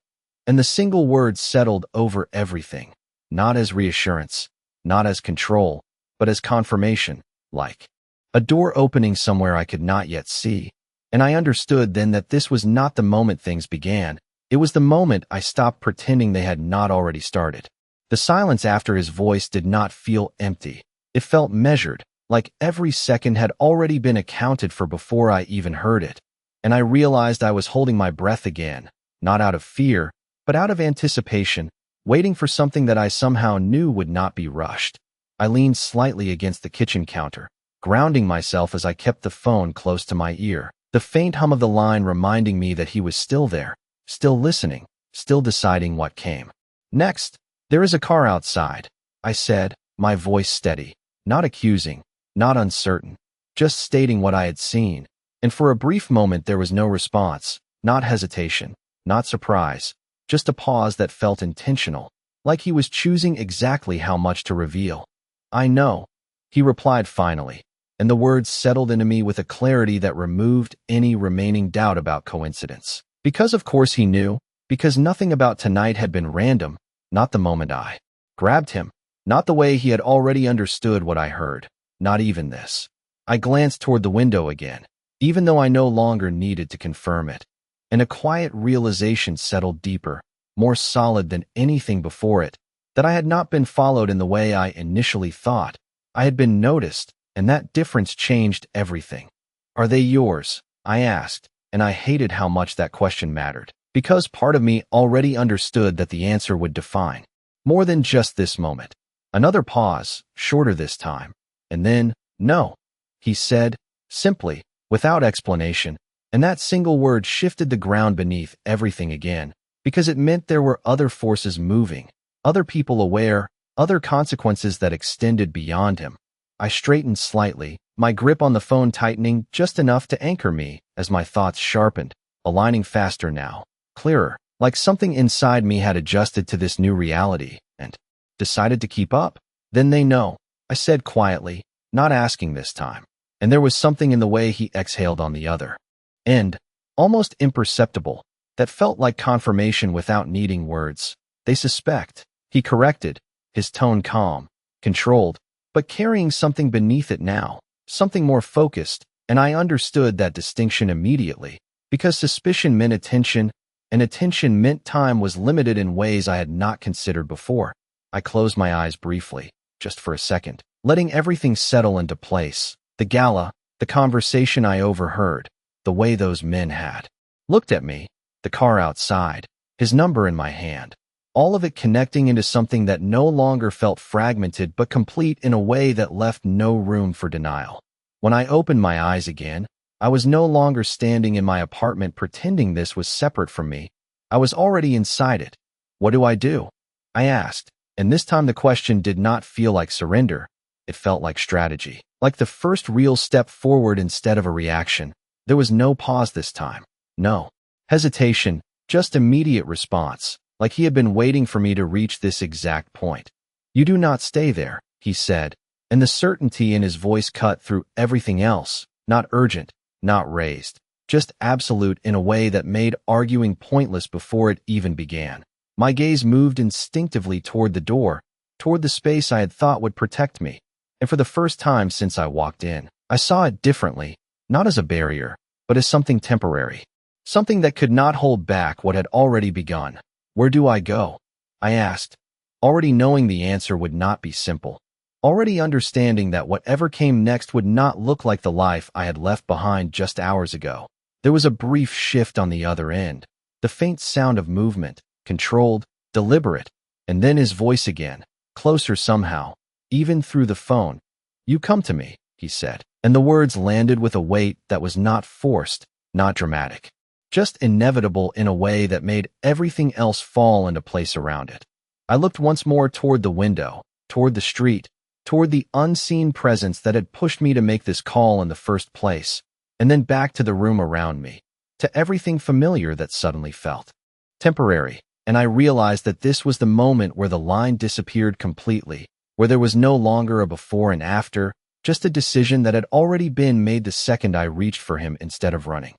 And the single word settled over everything, not as reassurance, not as control, but as confirmation, like a door opening somewhere I could not yet see. And I understood then that this was not the moment things began. It was the moment I stopped pretending they had not already started. The silence after his voice did not feel empty. It felt measured, like every second had already been accounted for before I even heard it. And I realized I was holding my breath again, not out of fear, but out of anticipation, waiting for something that I somehow knew would not be rushed. I leaned slightly against the kitchen counter, grounding myself as I kept the phone close to my ear, the faint hum of the line reminding me that he was still there, still listening, still deciding what came. Next, there is a car outside, I said, my voice steady, not accusing, not uncertain, just stating what I had seen. And for a brief moment there was no response, not hesitation, not surprise, just a pause that felt intentional, like he was choosing exactly how much to reveal. I know, he replied finally, and the words settled into me with a clarity that removed any remaining doubt about coincidence. Because of course he knew, because nothing about tonight had been random, not the moment I grabbed him, not the way he had already understood what I heard, not even this. I glanced toward the window again, even though I no longer needed to confirm it, and a quiet realization settled deeper, more solid than anything before it, that I had not been followed in the way I initially thought. I had been noticed, and that difference changed everything. Are they yours? I asked, and I hated how much that question mattered, because part of me already understood that the answer would define more than just this moment. Another pause, shorter this time, and then, no, he said, simply, without explanation, and that single word shifted the ground beneath everything again, because it meant there were other forces moving, other people aware, other consequences that extended beyond him. I straightened slightly, my grip on the phone tightening just enough to anchor me as my thoughts sharpened, aligning faster now, clearer, like something inside me had adjusted to this new reality and decided to keep up. Then they know, I said quietly, not asking this time. And there was something in the way he exhaled on the other end, almost imperceptible, that felt like confirmation without needing words. They suspect, he corrected, his tone calm, controlled, but carrying something beneath it now, something more focused, and I understood that distinction immediately, because suspicion meant attention, and attention meant time was limited in ways I had not considered before. I closed my eyes briefly, just for a second, letting everything settle into place. The gala, the conversation I overheard, the way those men had looked at me, the car outside, his number in my hand, all of it connecting into something that no longer felt fragmented but complete in a way that left no room for denial. When I opened my eyes again, I was no longer standing in my apartment pretending this was separate from me. I was already inside it. What do? I asked, and this time the question did not feel like surrender. It felt like strategy, like the first real step forward instead of a reaction. There was no pause this time, no hesitation, just immediate response, like he had been waiting for me to reach this exact point. You do not stay there, he said, and the certainty in his voice cut through everything else, not urgent, not raised, just absolute in a way that made arguing pointless before it even began. My gaze moved instinctively toward the door, toward the space I had thought would protect me, and for the first time since I walked in, I saw it differently, not as a barrier, but as something temporary, something that could not hold back what had already begun. Where do I go? I asked, already knowing the answer would not be simple, already understanding that whatever came next would not look like the life I had left behind just hours ago. There was a brief shift on the other end, the faint sound of movement, controlled, deliberate, and then his voice again, closer somehow, even through the phone. You come to me, he said, and the words landed with a weight that was not forced, not dramatic, just inevitable in a way that made everything else fall into place around it. I looked once more toward the window, toward the street, toward the unseen presence that had pushed me to make this call in the first place, and then back to the room around me, to everything familiar that suddenly felt temporary, and I realized that this was the moment where the line disappeared completely, where there was no longer a before and after, just a decision that had already been made the second I reached for him instead of running.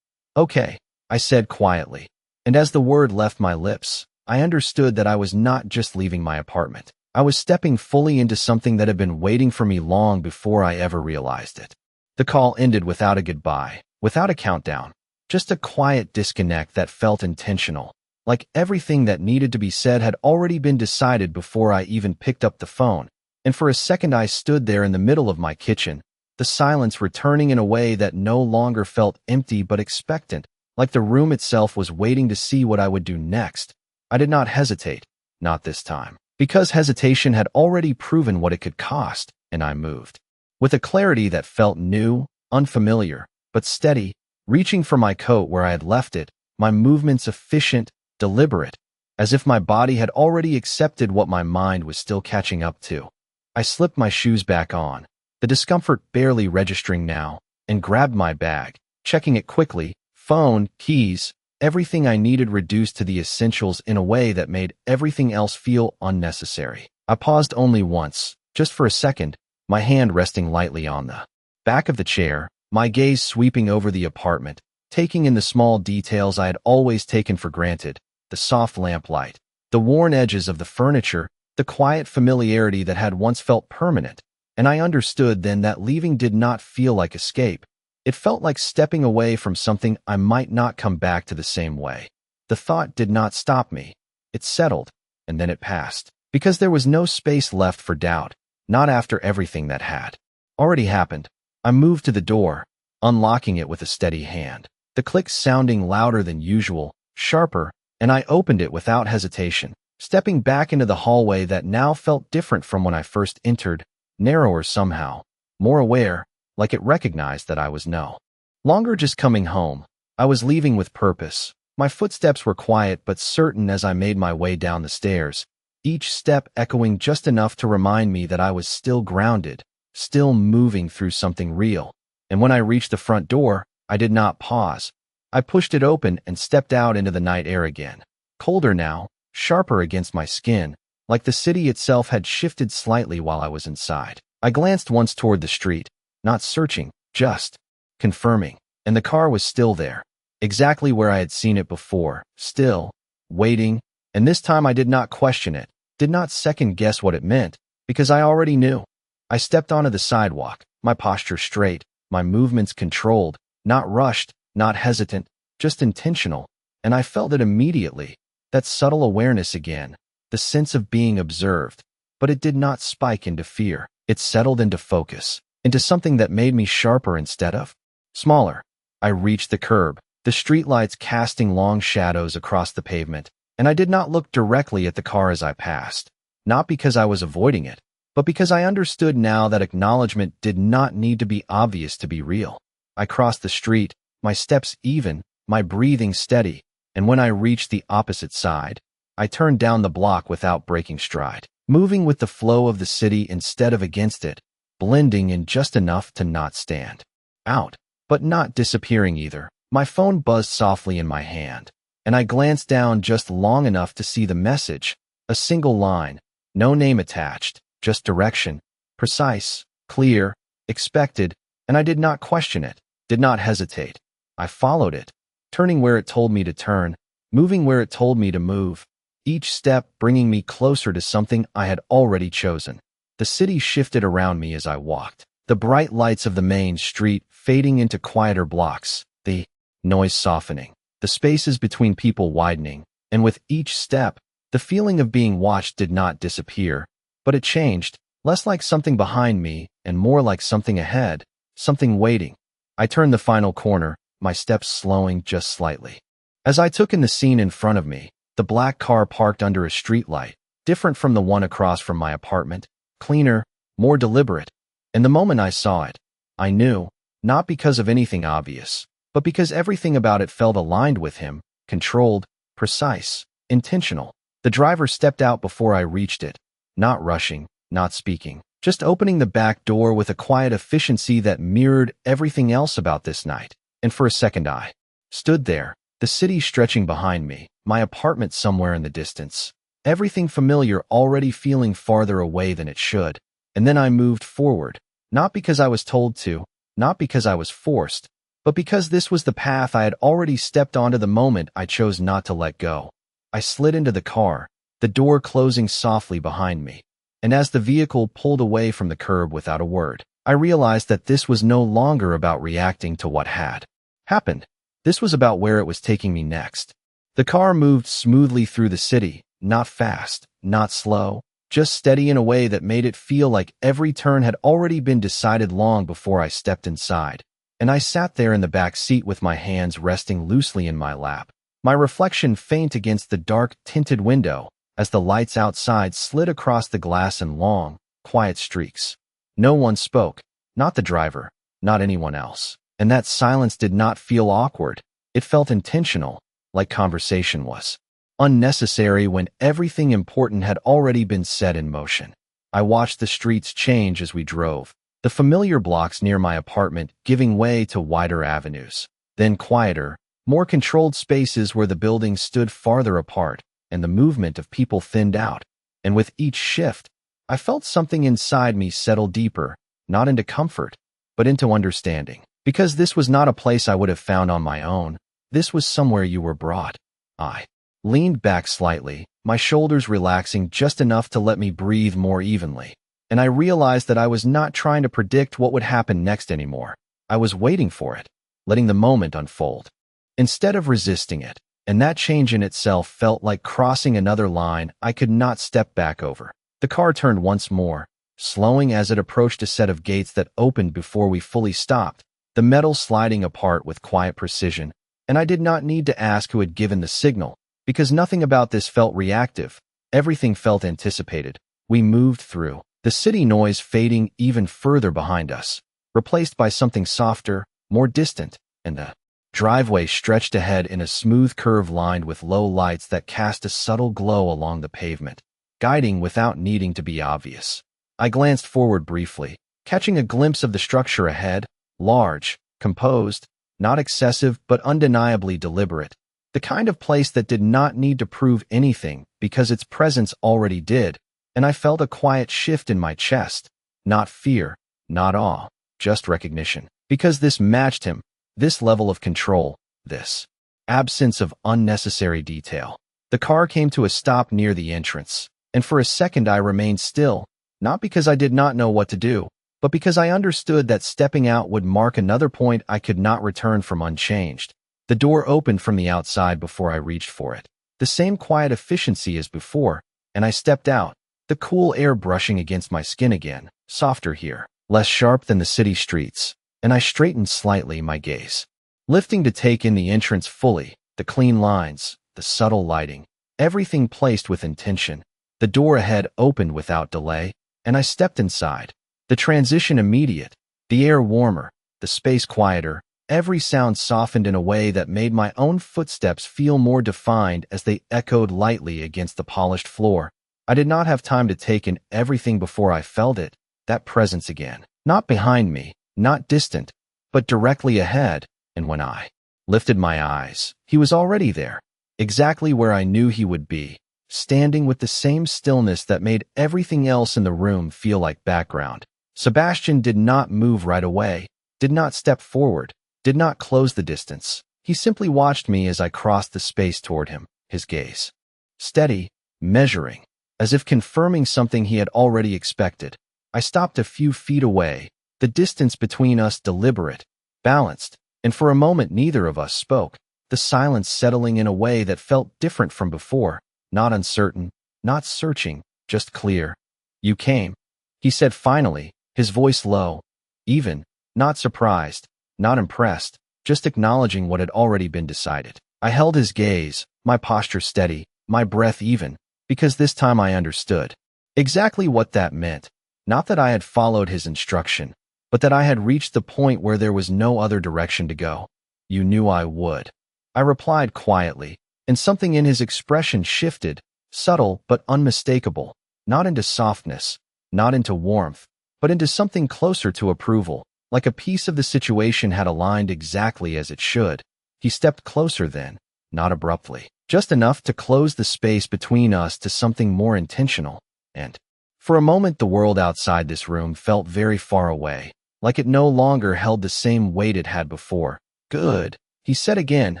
Okay, I said quietly, and as the word left my lips, I understood that I was not just leaving my apartment. I was stepping fully into something that had been waiting for me long before I ever realized it. The call ended without a goodbye, without a countdown, just a quiet disconnect that felt intentional, like everything that needed to be said had already been decided before I even picked up the phone. And for a second I stood there in the middle of my kitchen, the silence returning in a way that no longer felt empty but expectant, like the room itself was waiting to see what I would do next. I did not hesitate, not this time, because hesitation had already proven what it could cost, and I moved. With a clarity that felt new, unfamiliar, but steady, reaching for my coat where I had left it, my movements efficient, deliberate, as if my body had already accepted what my mind was still catching up to. I slipped my shoes back on, the discomfort barely registering now, and grabbed my bag, checking it quickly, phone, keys, everything I needed reduced to the essentials in a way that made everything else feel unnecessary. I paused only once, just for a second, my hand resting lightly on the back of the chair, my gaze sweeping over the apartment, taking in the small details I had always taken for granted, the soft lamplight, the worn edges of the furniture, the quiet familiarity that had once felt permanent. And I understood then that leaving did not feel like escape. It felt like stepping away from something I might not come back to the same way. The thought did not stop me. It settled, and then it passed, because there was no space left for doubt, not after everything that had already happened. I moved to the door, unlocking it with a steady hand, the click sounding louder than usual, sharper, and I opened it without hesitation, stepping back into the hallway that now felt different from when I first entered, narrower somehow, more aware, like it recognized that I was no longer just coming home. I was leaving with purpose. My footsteps were quiet but certain as I made my way down the stairs, each step echoing just enough to remind me that I was still grounded, still moving through something real. And when I reached the front door, I did not pause. I pushed it open and stepped out into the night air again. Colder now, sharper against my skin, like the city itself had shifted slightly while I was inside. I glanced once toward the street, not searching, just confirming. And the car was still there, exactly where I had seen it before, still, waiting, and this time I did not question it, did not second-guess what it meant, because I already knew. I stepped onto the sidewalk, my posture straight, my movements controlled, not rushed, not hesitant, just intentional, and I felt it immediately, that subtle awareness again, the sense of being observed, but it did not spike into fear. It settled into focus, into something that made me sharper instead of smaller. I reached the curb, the streetlights casting long shadows across the pavement, and I did not look directly at the car as I passed, not because I was avoiding it, but because I understood now that acknowledgement did not need to be obvious to be real. I crossed the street, my steps even, my breathing steady, and when I reached the opposite side, I turned down the block without breaking stride, moving with the flow of the city instead of against it, blending in just enough to not stand out, but not disappearing either. My phone buzzed softly in my hand, and I glanced down just long enough to see the message, a single line, no name attached, just direction, precise, clear, expected, and I did not question it, did not hesitate. I followed it, turning where it told me to turn, moving where it told me to move, each step bringing me closer to something I had already chosen. The city shifted around me as I walked, the bright lights of the main street fading into quieter blocks, the noise softening, the spaces between people widening, and with each step, the feeling of being watched did not disappear, but it changed, less like something behind me and more like something ahead, something waiting. I turned the final corner, my steps slowing just slightly. As I took in the scene in front of me, the black car parked under a streetlight, different from the one across from my apartment, cleaner, more deliberate. And the moment I saw it, I knew, not because of anything obvious, but because everything about it felt aligned with him, controlled, precise, intentional. The driver stepped out before I reached it, not rushing, not speaking, just opening the back door with a quiet efficiency that mirrored everything else about this night. And for a second I stood there, the city stretching behind me, my apartment somewhere in the distance, everything familiar already feeling farther away than it should. And then I moved forward, not because I was told to, not because I was forced, but because this was the path I had already stepped onto the moment I chose not to let go. I slid into the car, the door closing softly behind me, and as the vehicle pulled away from the curb without a word, I realized that this was no longer about reacting to what had happened. This was about where it was taking me next. The car moved smoothly through the city, not fast, not slow, just steady in a way that made it feel like every turn had already been decided long before I stepped inside. And I sat there in the back seat with my hands resting loosely in my lap, my reflection faint against the dark, tinted window as the lights outside slid across the glass in long, quiet streaks. No one spoke, not the driver, not anyone else. And that silence did not feel awkward. It felt intentional, like conversation was. Unnecessary when everything important had already been set in motion. I watched the streets change as we drove, the familiar blocks near my apartment giving way to wider avenues, then quieter, more controlled spaces where the buildings stood farther apart and the movement of people thinned out. And with each shift, I felt something inside me settle deeper, not into comfort, but into understanding. Because this was not a place I would have found on my own. This was somewhere you were brought. I leaned back slightly, my shoulders relaxing just enough to let me breathe more evenly. And I realized that I was not trying to predict what would happen next anymore. I was waiting for it, letting the moment unfold, instead of resisting it. And that change in itself felt like crossing another line I could not step back over. The car turned once more, slowing as it approached a set of gates that opened before we fully stopped, the metal sliding apart with quiet precision. And I did not need to ask who had given the signal, because nothing about this felt reactive. Everything felt anticipated. We moved through, the city noise fading even further behind us, replaced by something softer, more distant, and the driveway stretched ahead in a smooth curve lined with low lights that cast a subtle glow along the pavement, guiding without needing to be obvious. I glanced forward briefly, catching a glimpse of the structure ahead, large, composed, not excessive but undeniably deliberate, the kind of place that did not need to prove anything because its presence already did, and I felt a quiet shift in my chest. Not fear, not awe, just recognition. Because this matched him, this level of control, this absence of unnecessary detail. The car came to a stop near the entrance, and for a second I remained still, not because I did not know what to do, but because I understood that stepping out would mark another point I could not return from unchanged. The door opened from the outside before I reached for it. The same quiet efficiency as before, and I stepped out, the cool air brushing against my skin again, softer here, less sharp than the city streets, and I straightened slightly my gaze, lifting to take in the entrance fully, the clean lines, the subtle lighting, everything placed with intention. The door ahead opened without delay, and I stepped inside. The transition immediate, the air warmer, the space quieter, every sound softened in a way that made my own footsteps feel more defined as they echoed lightly against the polished floor. I did not have time to take in everything before I felt it, that presence again. Not behind me, not distant, but directly ahead, and when I lifted my eyes, he was already there, exactly where I knew he would be, standing with the same stillness that made everything else in the room feel like background. Sebastian did not move right away, did not step forward, did not close the distance. He simply watched me as I crossed the space toward him, his gaze steady, measuring, as if confirming something he had already expected. I stopped a few feet away, the distance between us deliberate, balanced, and for a moment neither of us spoke, the silence settling in a way that felt different from before, not uncertain, not searching, just clear. "You came," he said finally, his voice low, even, not surprised, not impressed, just acknowledging what had already been decided. I held his gaze, my posture steady, my breath even, because this time I understood exactly what that meant. Not that I had followed his instruction, but that I had reached the point where there was no other direction to go. "You knew I would," I replied quietly, and something in his expression shifted, subtle but unmistakable, not into softness, not into warmth, but into something closer to approval, like a piece of the situation had aligned exactly as it should. He stepped closer then, not abruptly, just enough to close the space between us to something more intentional, and for a moment the world outside this room felt very far away, like it no longer held the same weight it had before. "Good," he said again,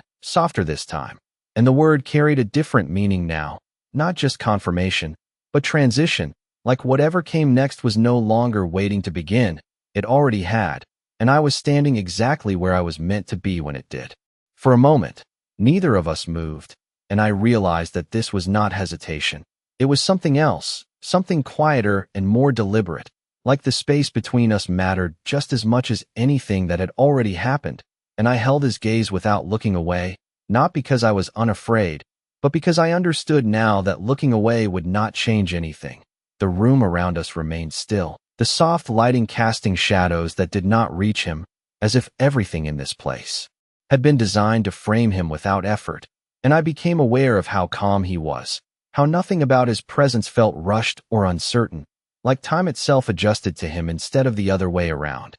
softer this time, and the word carried a different meaning now, not just confirmation, but transition, like whatever came next was no longer waiting to begin, it already had, and I was standing exactly where I was meant to be when it did. For a moment, neither of us moved, and I realized that this was not hesitation. It was something else, something quieter and more deliberate, like the space between us mattered just as much as anything that had already happened, and I held his gaze without looking away, not because I was unafraid, but because I understood now that looking away would not change anything. The room around us remained still, the soft lighting casting shadows that did not reach him, as if everything in this place had been designed to frame him without effort, and I became aware of how calm he was, how nothing about his presence felt rushed or uncertain, like time itself adjusted to him instead of the other way around.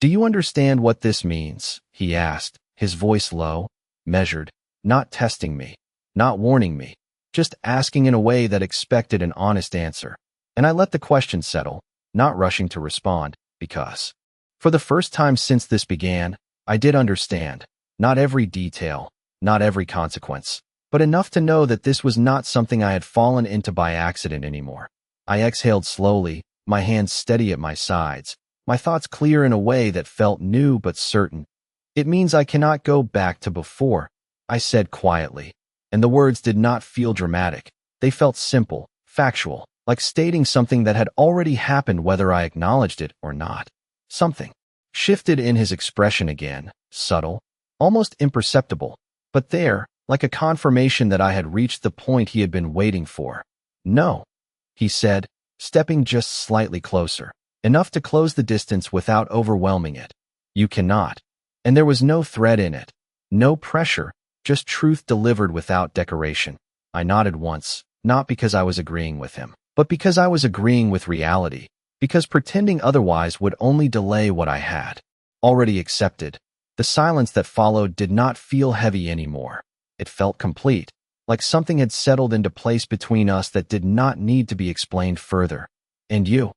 "Do you understand what this means?" he asked, his voice low, measured, not testing me, not warning me, just asking in a way that expected an honest answer. And I let the question settle, not rushing to respond, because for the first time since this began, I did understand, not every detail, not every consequence, but enough to know that this was not something I had fallen into by accident anymore. I exhaled slowly, my hands steady at my sides, my thoughts clear in a way that felt new but certain. "It means I cannot go back to before," I said quietly, and the words did not feel dramatic. They felt simple, factual, like stating something that had already happened whether I acknowledged it or not. Something shifted in his expression again, subtle, almost imperceptible, but there, like a confirmation that I had reached the point he had been waiting for. "No," he said, stepping just slightly closer, enough to close the distance without overwhelming it. "You cannot." And there was no threat in it, no pressure, just truth delivered without decoration. I nodded once, not because I was agreeing with him, but because I was agreeing with reality, because pretending otherwise would only delay what I had already accepted. The silence that followed did not feel heavy anymore. It felt complete, like something had settled into place between us that did not need to be explained further. "And you,"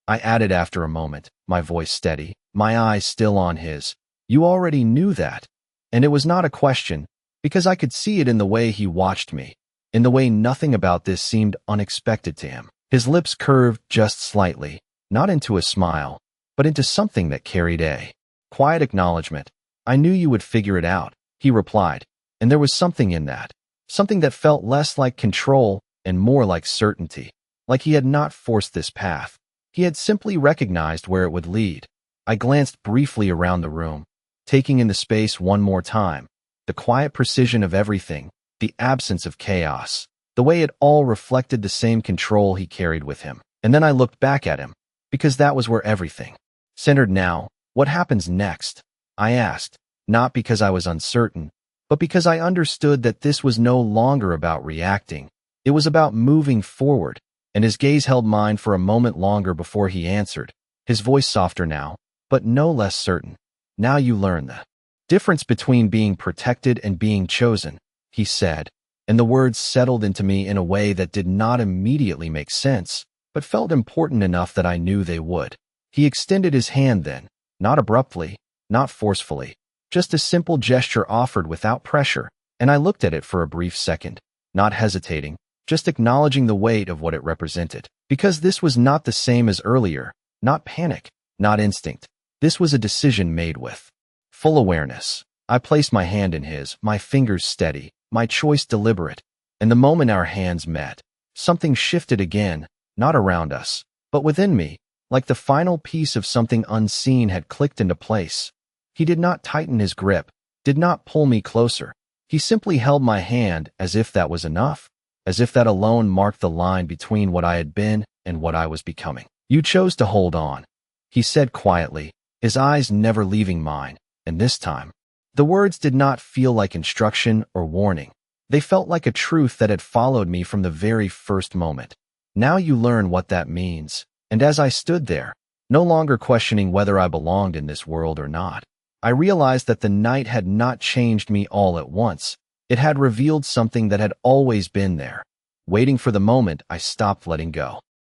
I added after a moment, my voice steady, my eyes still on his. "You already knew that." And it was not a question, because I could see it in the way he watched me, in the way nothing about this seemed unexpected to him. His lips curved just slightly, not into a smile, but into something that carried a quiet acknowledgement. "I knew you would figure it out," he replied, and there was something in that, something that felt less like control and more like certainty, like he had not forced this path. He had simply recognized where it would lead. I glanced briefly around the room, taking in the space one more time, the quiet precision of everything, the absence of chaos, the way it all reflected the same control he carried with him. And then I looked back at him, because that was where everything centered now. "What happens next?" I asked, not because I was uncertain, but because I understood that this was no longer about reacting. It was about moving forward, and his gaze held mine for a moment longer before he answered, his voice softer now, but no less certain. "Now you learn the difference between being protected and being chosen," he said, and the words settled into me in a way that did not immediately make sense, but felt important enough that I knew they would. He extended his hand then, not abruptly, not forcefully, just a simple gesture offered without pressure, and I looked at it for a brief second, not hesitating, just acknowledging the weight of what it represented. Because this was not the same as earlier, not panic, not instinct. This was a decision made with full awareness. I placed my hand in his, my fingers steady, my choice deliberate, and the moment our hands met, something shifted again, not around us, but within me, like the final piece of something unseen had clicked into place. He did not tighten his grip, did not pull me closer. He simply held my hand as if that was enough, as if that alone marked the line between what I had been and what I was becoming. "You chose to hold on," he said quietly, his eyes never leaving mine, and this time, the words did not feel like instruction or warning. They felt like a truth that had followed me from the very first moment. "Now you learn what that means." And as I stood there, no longer questioning whether I belonged in this world or not, I realized that the night had not changed me all at once. It had revealed something that had always been there, waiting for the moment I stopped letting go.